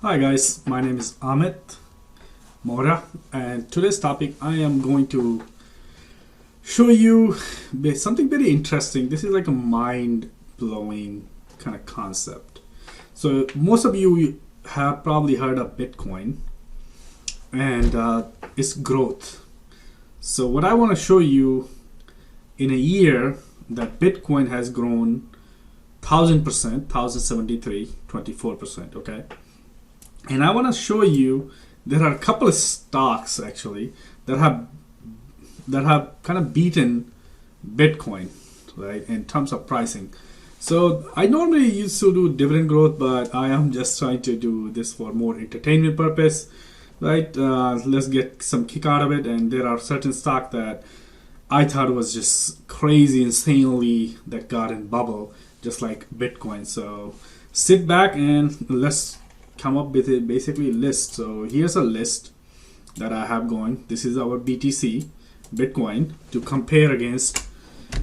Hi guys, my name is Amit Mora, and today's topic I am going to show you something very interesting. This is like a mind-blowing kind of concept. So most of you have probably heard of Bitcoin and its growth. So what I want to show you, in a year that Bitcoin has grown 1000%, 1073, 24%, okay? And I want to show you there are a couple of stocks actually that have kind of beaten Bitcoin, right, in terms of pricing. So I normally used to do dividend growth, but I am just trying to do this for more entertainment purpose, right? Let's get some kick out of it. And there are certain stock that I thought was just crazy, insanely that got in bubble, just like Bitcoin. So sit back and let's come up with a basically list. So here's a list that I have going. This is our BTC Bitcoin to compare against.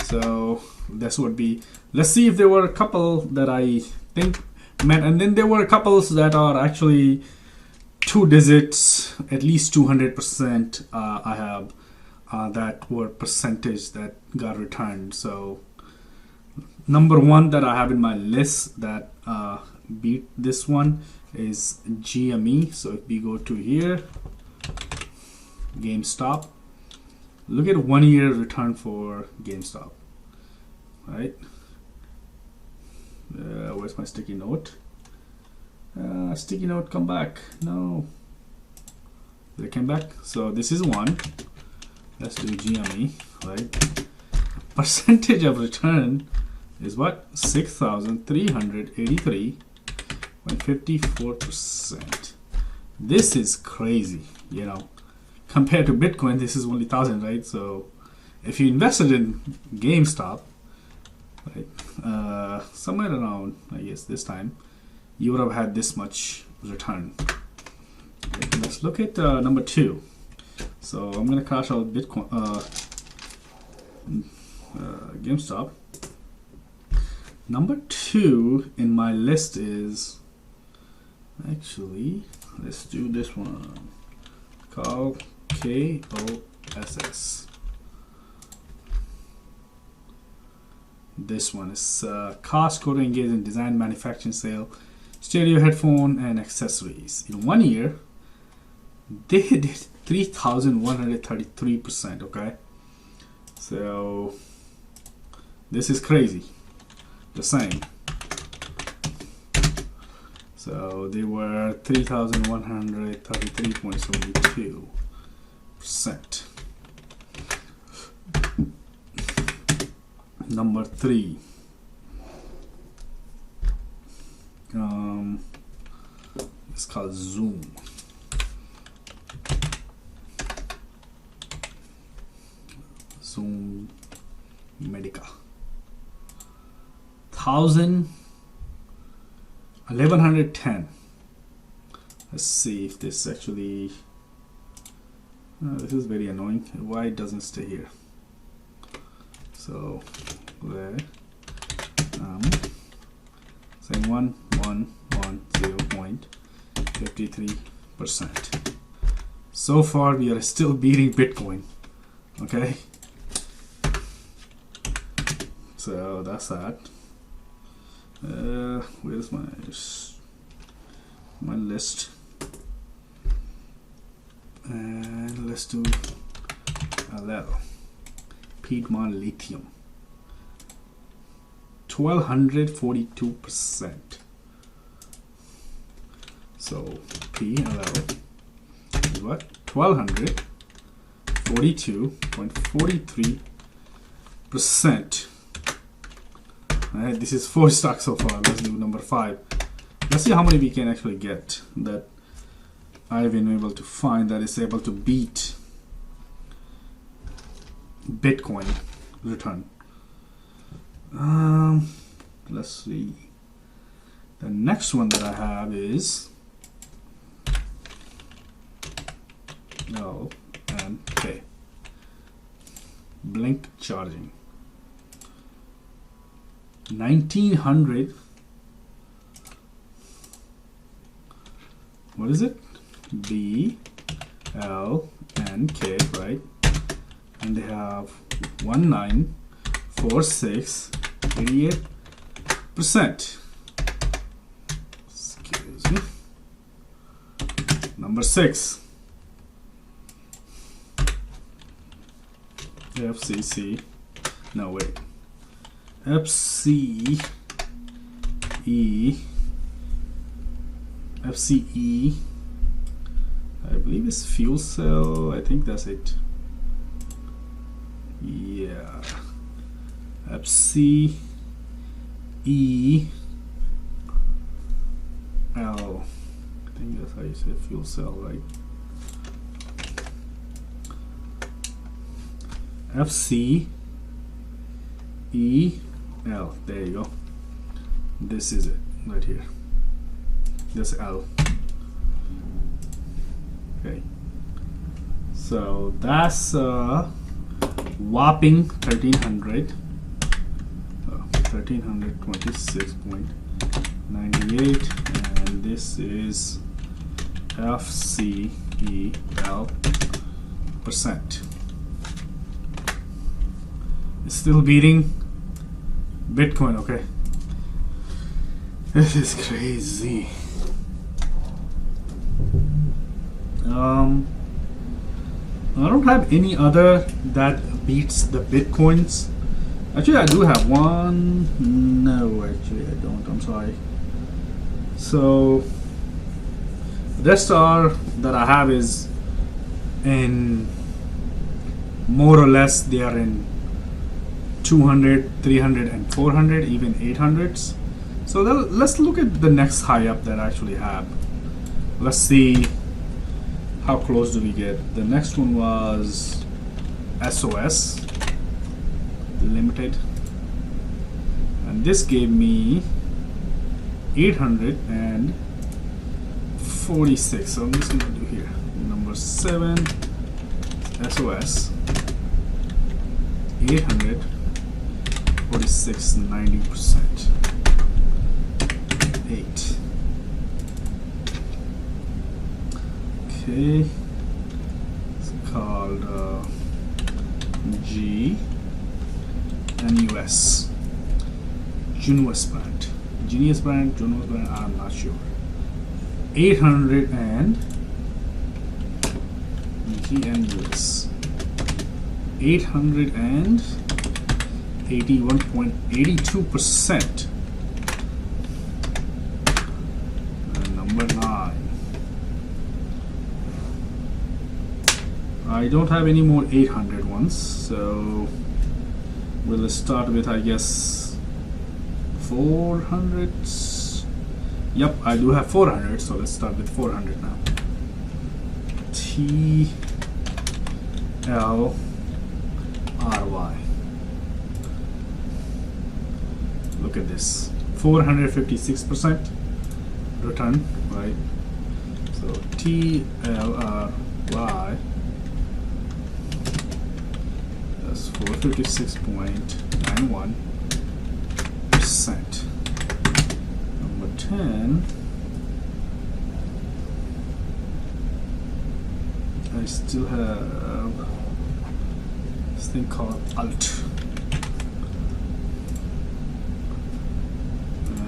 So this would be, let's see if there were a couple that I think met, and then there were a couples that are actually two digits, at least 200%. I have that were percentage that got returned. So number one that I have in my list that beat this one is GME. So if we go to here, GameStop, look at 1 year return for GameStop, right? Where's my sticky note? Sticky note, come back. No, they came back. So this is one. Let's do GME, right? Percentage of return is what? 6,383.54%. This is crazy, you know. Compared to Bitcoin, this is only 1,000, right? So if you invested in GameStop, right, somewhere around, I guess this time, you would have had this much return. Okay, let's look at number two. So I'm gonna crash out Bitcoin, GameStop. Number two in my list is actually, let's do this one, called KOSS. This one is KOSS, Korea engaged in design, manufacturing, sale, stereo, headphone, and accessories. In 1 year, they did 3,133%. Okay, so this is crazy. Just saying. So they were 3,133.72%. Number three. It's called Zoom. Zoom Medica. 1,110. Let's see if this actually. This is very annoying. Why it doesn't stay here? So there. Saying 1,110.53%. So far, we are still beating Bitcoin. Okay. So that's that. Where's my list? And let's do a level. Piedmont Lithium, 1,242%. So PLL is what? 1,242.43%. Alright, this is 4 stocks so far. Let's do number 5. Let's see how many we can actually get that I've been able to find that is able to beat Bitcoin return. Let's see. The next one that I have is BLNK, BLNK charging. 1,900 what is it? BLNK, right? And they have 194688%. Excuse me. Number 6. FCC. No, wait. FCE. FCE. I believe it's fuel cell. I think that's it. Yeah. FCEL. I think that's how you say fuel cell, right? FCEL. There you go. This is it right here. This L. Okay. So that's whopping 1300. 1326.98, and this is FCEL percent. It's still beating Bitcoin. Okay, this is crazy. I don't have any other that beats the Bitcoins. Actually, I do have one. No, actually, I don't. I'm sorry. So, the rest are that I have is in more or less they are in 200, 300, and 400, even 800s. So let's look at the next high up that I actually have. Let's see how close do we get. The next one was SOS Limited, and this gave me 846. So I'm just gonna do here number 7 SOS 846 90%. 8. Okay, it's called GNUS. GNUS brand. GNUS brand, GNUS brand, I'm not sure. 800 and GNUS. 881.82%. Number 9. I don't have any more 800 ones, so we'll start with, I guess, 400s. Yep, I do have 400, so let's start with 400 now. TLRY. Look at this, 456% return, right? So TLRY, that's 456.91%. Number 10, I still have this thing called Alt,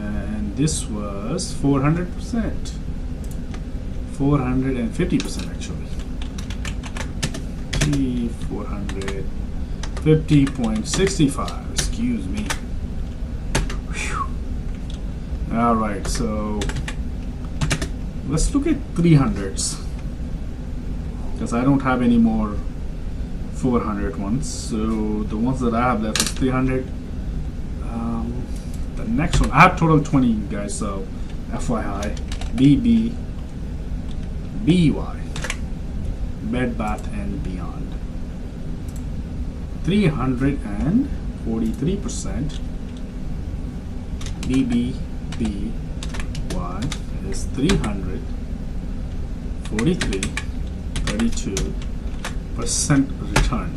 and this was 400%, 450% actually. T450.65, excuse me. Whew. All right, so let's look at 300s, because I don't have any more 400 ones. So the ones that I have left is 300. The next one, I have total 20, guys, so FYI. BBBY, Bed Bath and Beyond, 343%. BBBY is 343.32% return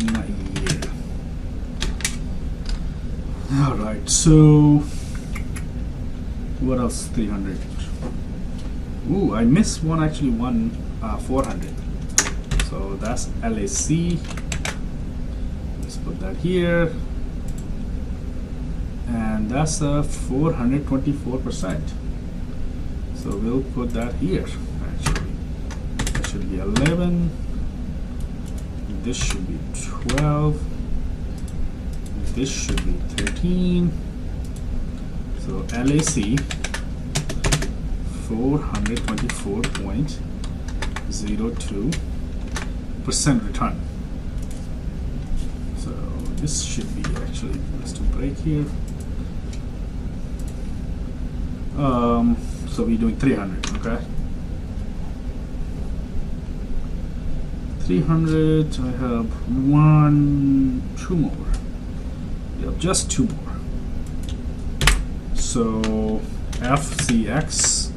in a year. All right, so what else? 300. Ooh, I missed one, actually, 400. So that's LAC. Let's put that here. And that's a 424%. So we'll put that here, actually. That should be 11. This should be 12. This should be 13. So LAC 424.02% return. So this should be actually, let's do break here. So we're doing 300, okay? 300, I have two more. Yep, just two more. So FCX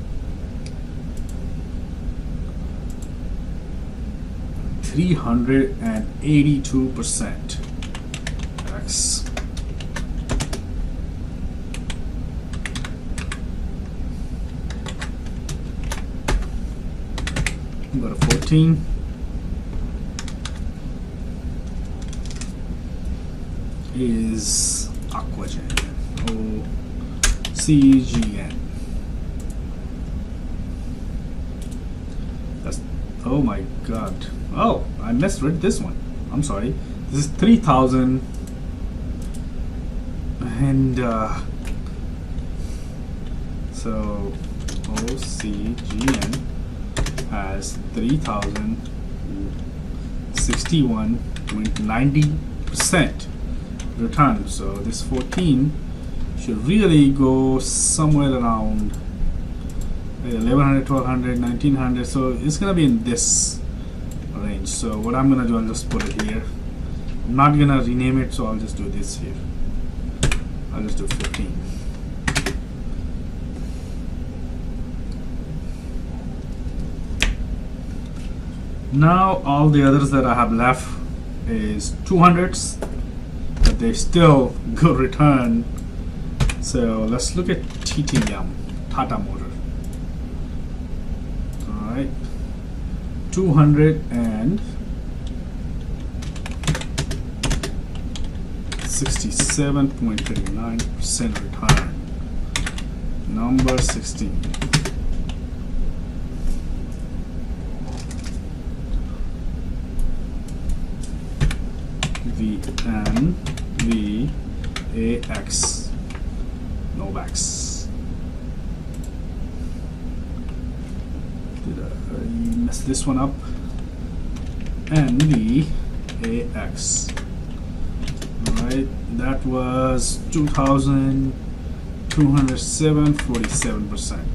382%. X. Go to 14. Is OCGN. OCGN. That's, oh my god. Oh, I misread this one. I'm sorry. This is 3,000 and so OCGN has 3,061.90% return. So this 14 should really go somewhere around 1100, 1200, 1900. So it's gonna be in this range. So what I'm gonna do, I'll just put it here. I'm not gonna rename it, so I'll just do this here. I'll just do 15. Now all the others that I have left is 200s, but they still good return. So let's look at TTM, Tata Motor. All right, 267.39% return. Number 16. NVAX, NVAX. Did I mess this one up? NVAX. Alright, that was 2,207.47%.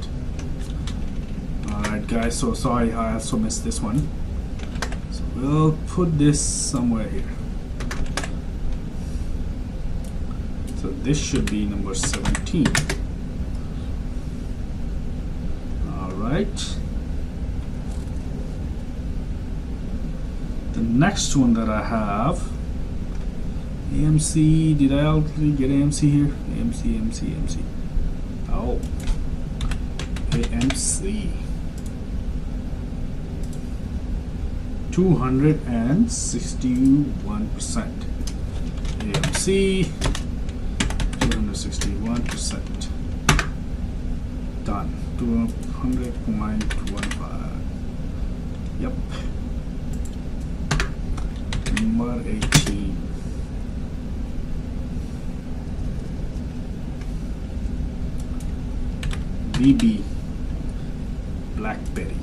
Alright guys, so sorry I also missed this one. So we'll put this somewhere here. So this should be number 17. All right. The next one that I have, AMC. Did I already get AMC here? AMC. Oh, AMC. 261%. AMC. 261%. Done. 200.15. Yep. Number 18. BB BlackBerry.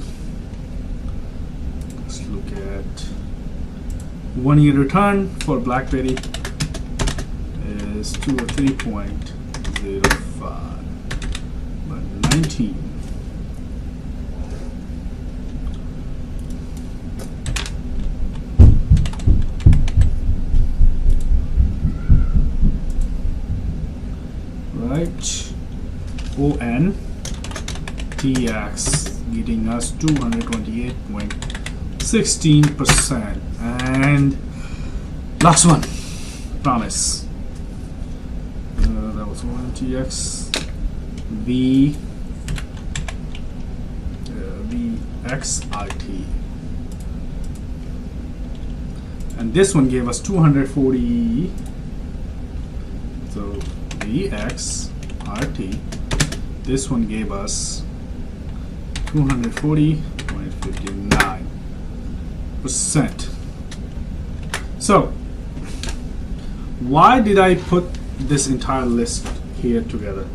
Let's look at 1 year return for BlackBerry is 203.05, but 19. Right, ONTX getting us 228.16%, and last one, promise. That was ONTX. VXRT. And this one gave us 240. So VXRT. This one gave us 240.59%. So why did I put this entire list here together?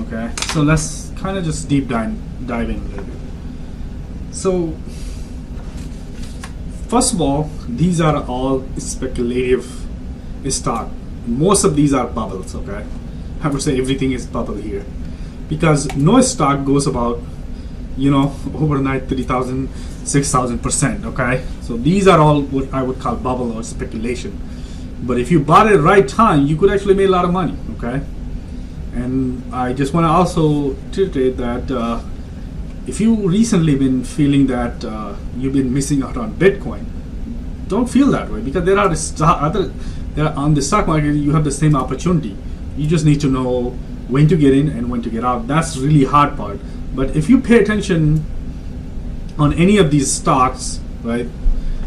Okay, so let's kind of just deep dive in a little bit. So first of all, these are all speculative stock. Most of these are bubbles. Okay, I would say everything is bubble here, because no stock goes about, you know, overnight 3,000, 6,000%. Okay, so these are all what I would call bubble or speculation. But if you bought it at the right time, you could actually make a lot of money. Okay, and I just want to also reiterate that if you recently been feeling that you've been missing out on Bitcoin, don't feel that way, because there are on the stock market you have the same opportunity. You just need to know when to get in and when to get out. That's really hard part. But if you pay attention on any of these stocks, right,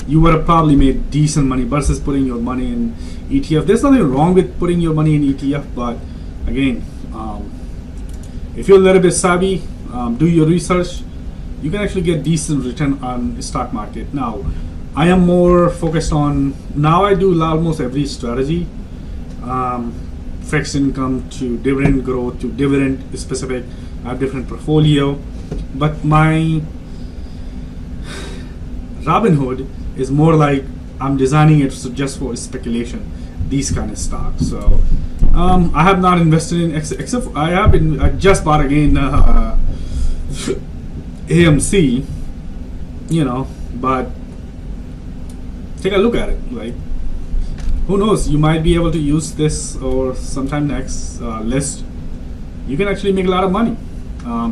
you would have probably made decent money versus putting your money in ETF. There's nothing wrong with putting your money in ETF, but again, if you're a little bit savvy, do your research, you can actually get decent return on the stock market. Now, I am more focused on, now I do almost every strategy, fixed income to dividend growth to dividend specific. I have different portfolio, but my Robinhood is more like I'm designing it just for speculation, these kind of stocks. So I have not invested in except I just bought again AMC, you know, but take a look at it. Like, who knows, you might be able to use this or sometime next list. You can actually make a lot of money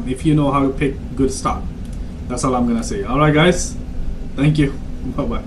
if you know how to pick good stock. That's all I'm gonna say. All right, guys, thank you. Bye bye.